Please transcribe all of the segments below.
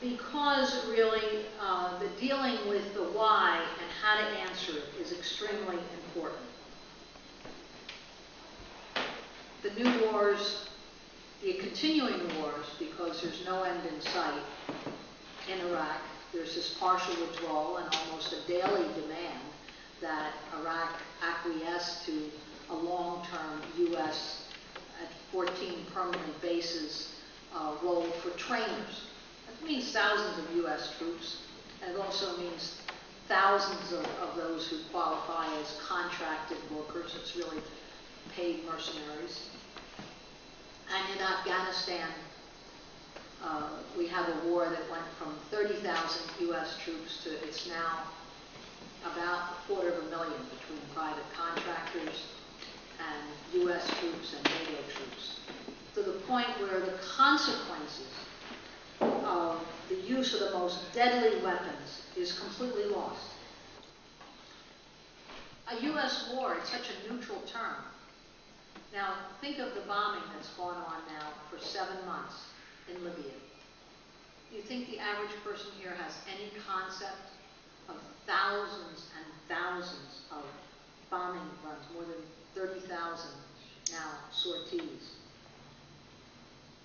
Because really the dealing with the why and how to answer it is extremely important. The new wars, the continuing wars, because there's no end in sight in Iraq. There's this partial withdrawal and almost a daily demand that Iraq acquiesce to a long-term U.S. at 14 permanent bases role for trainers. That means thousands of U.S. troops, and it also means thousands of those who qualify as contracted workers. It's really paid mercenaries. And in Afghanistan, we have a war that went from 30,000 U.S. troops to it's now about 250,000 between private contractors and U.S. troops and NATO troops, to the point where the consequences of the use of the most deadly weapons is completely lost. A U.S. war is such a neutral term. Now, think of the bombing that's gone on now for 7 months in Libya. Do you think the average person here has any concept of thousands and thousands of bombing runs, more than 30,000 now sorties,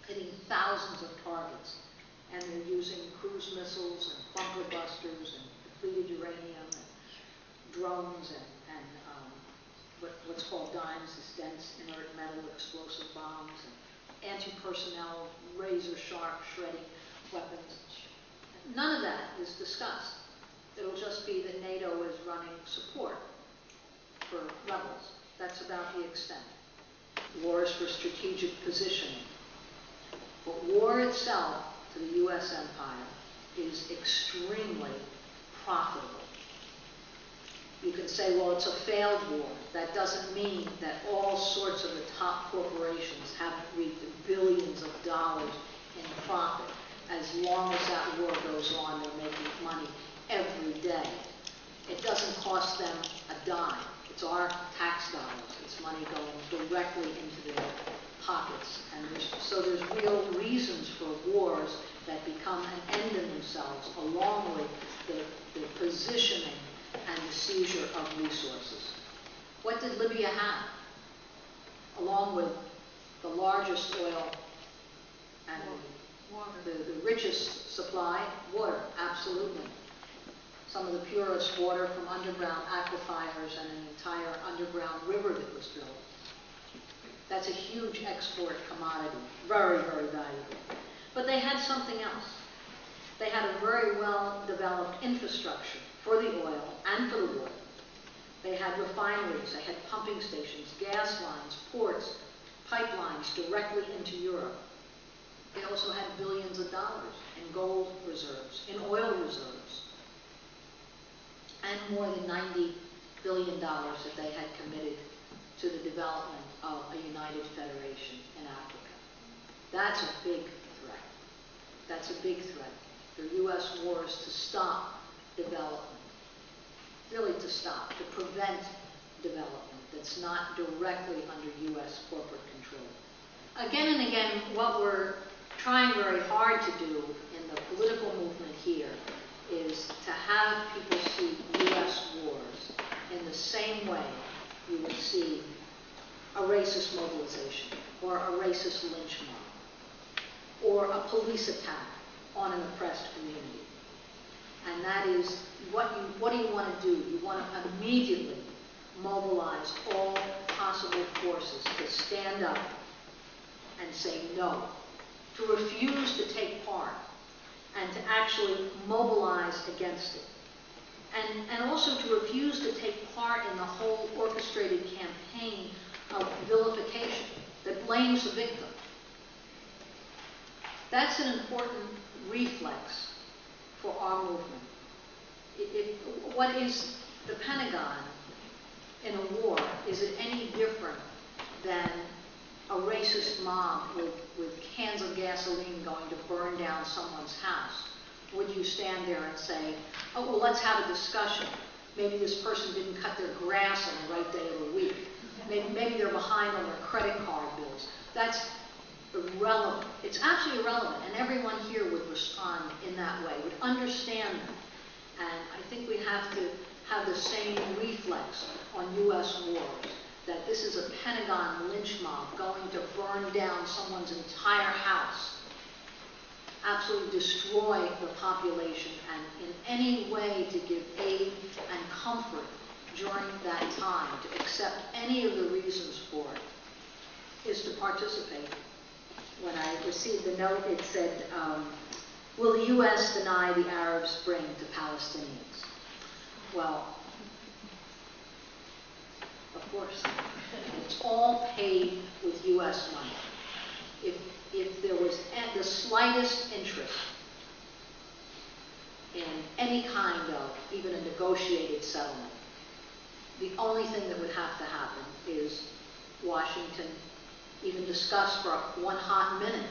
hitting thousands of targets, and they're using cruise missiles and bunker busters and depleted uranium and drones and what's called DIMEs, this dense inert metal explosive bombs, and anti-personnel razor-sharp shredding weapons. None of that is discussed. It'll just be that NATO is running support for rebels. That's about the extent. Wars for strategic positioning. But war itself to the U.S. empire is extremely profitable. You can say, well, it's a failed war. That doesn't mean that all sorts of the top corporations haven't reaped billions of dollars in profit. As long as that war goes on, they're making money every day. It doesn't cost them a dime. It's our tax dollars. It's money going directly into their pockets. And so there's real reasons for wars that become an end in themselves, along with the positioning and the seizure of resources. What did Libya have? Along with the largest oil and the richest supply, water, absolutely. Some of the purest water from underground aquifers and an entire underground river that was built. That's a huge export commodity, very, very valuable. But they had something else. They had a very well-developed infrastructure for the oil and for the water. They had refineries, they had pumping stations, gas lines, ports, pipelines directly into Europe. They also had billions of dollars in gold reserves, in oil reserves, and more than $90 billion that they had committed to the development of a united federation in Africa. That's a big threat. That's a big threat. The U.S. wars to stop development, really to stop, to prevent development that's not directly under U.S. corporate control. Again and again, what we're trying very hard to do in the political movement here is to have people see U.S. wars in the same way you would see a racist mobilization or a racist lynch mob or a police attack on an oppressed community. And that is, what do you want to do? You want to immediately mobilize all possible forces to stand up and say no, to refuse to take part, and to actually mobilize against it. And also to refuse to take part in the whole orchestrated campaign of vilification that blames the victim. That's an important reflex for our movement. What is the Pentagon in a war? Is it any different than a racist mob with cans of gasoline going to burn down someone's house? Would you stand there and say, oh, well, let's have a discussion. Maybe this person didn't cut their grass on the right day of the week. Maybe they're behind on their credit card bills. irrelevant. It's absolutely irrelevant, and everyone here would respond in that way, would understand them. And I think we have to have the same reflex on U.S. wars, that this is a Pentagon lynch mob going to burn down someone's entire house, absolutely destroy the population, and in any way to give aid and comfort during that time, to accept any of the reasons for it, is to participate. When I received the note, it said, will the U.S. deny the Arab Spring to Palestinians? Well, of course. It's all paid with U.S. money. If there was the slightest interest in any kind of, even a negotiated settlement, the only thing that would have to happen is Washington even discuss for one hot minute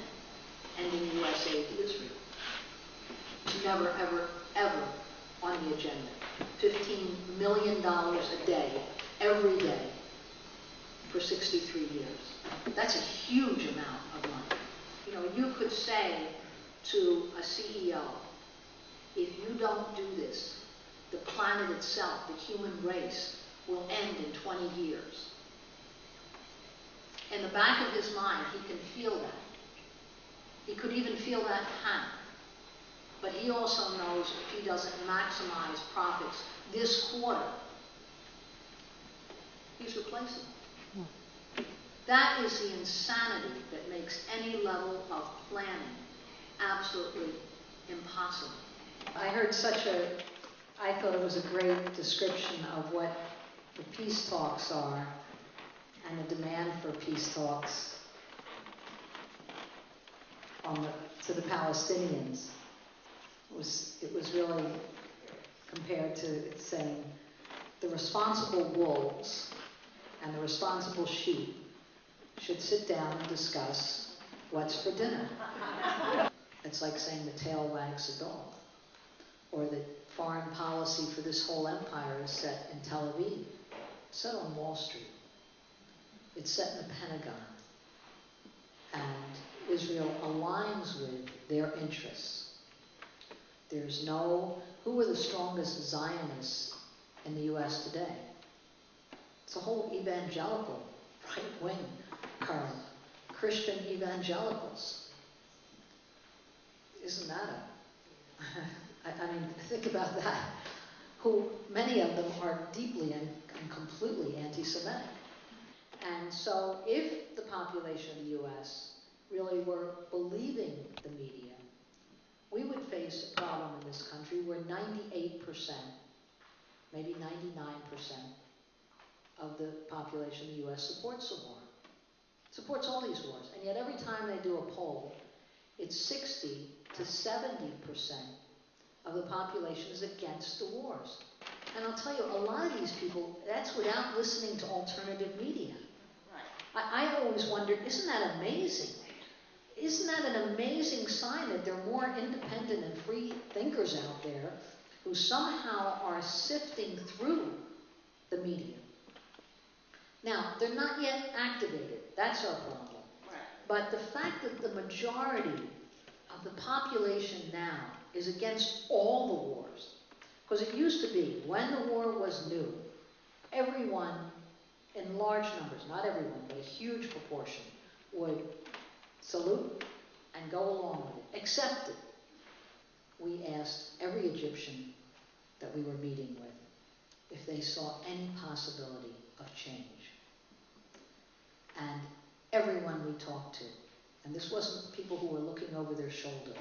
ending U.S. aid to Israel. Never, ever, ever on the agenda. $15 million a day, every day, for 63 years. That's a huge amount of money. You know, you could say to a CEO, if you don't do this, the planet itself, the human race, will end in 20 years. In the back of his mind, he can feel that. He could even feel that panic. But he also knows if he doesn't maximize profits this quarter, he's replaceable. That is the insanity that makes any level of planning absolutely impossible. I heard I thought it was a great description of what the peace talks are and the demand for peace talks to the Palestinians. It was really compared to saying the responsible wolves and the responsible sheep should sit down and discuss what's for dinner. It's like saying the tail wags the dog, or that foreign policy for this whole empire is set in Tel Aviv. It's set on Wall Street. It's set in the Pentagon. And Israel aligns with their interests. There's who are the strongest Zionists in the U.S. today? It's a whole evangelical, right-wing current, Christian evangelicals. Isn't that I mean, think about that. Many of them are deeply and completely anti-Semitic. And so if the population of the U.S. really were believing the media, we would face a problem in this country where 98%, maybe 99% of the population of the U.S. supports the war. Supports all these wars. And yet every time they do a poll, it's 60 to 70% of the population is against the wars. And I'll tell you, a lot of these people, that's without listening to alternative media. I always wonder, isn't that amazing? Isn't that an amazing sign that there are more independent and free thinkers out there who somehow are sifting through the media? Now, they're not yet activated. That's our problem. But the fact that the majority of the population now is against all the wars, because it used to be, when the war was new, everyone, in large numbers, not everyone, but a huge proportion, would salute and go along with it, accept it. We asked every Egyptian that we were meeting with if they saw any possibility of change. And everyone we talked to, and this wasn't people who were looking over their shoulder,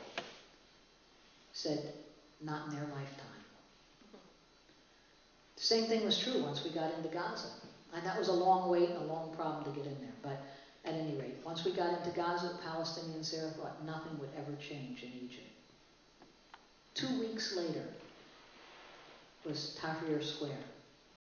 said, not in their lifetime. The same thing was true once we got into Gaza. And that was a long wait and a long problem to get in there. But at any rate, once we got into Gaza, the Palestinians there thought nothing would ever change in Egypt. 2 weeks later was Tahrir Square.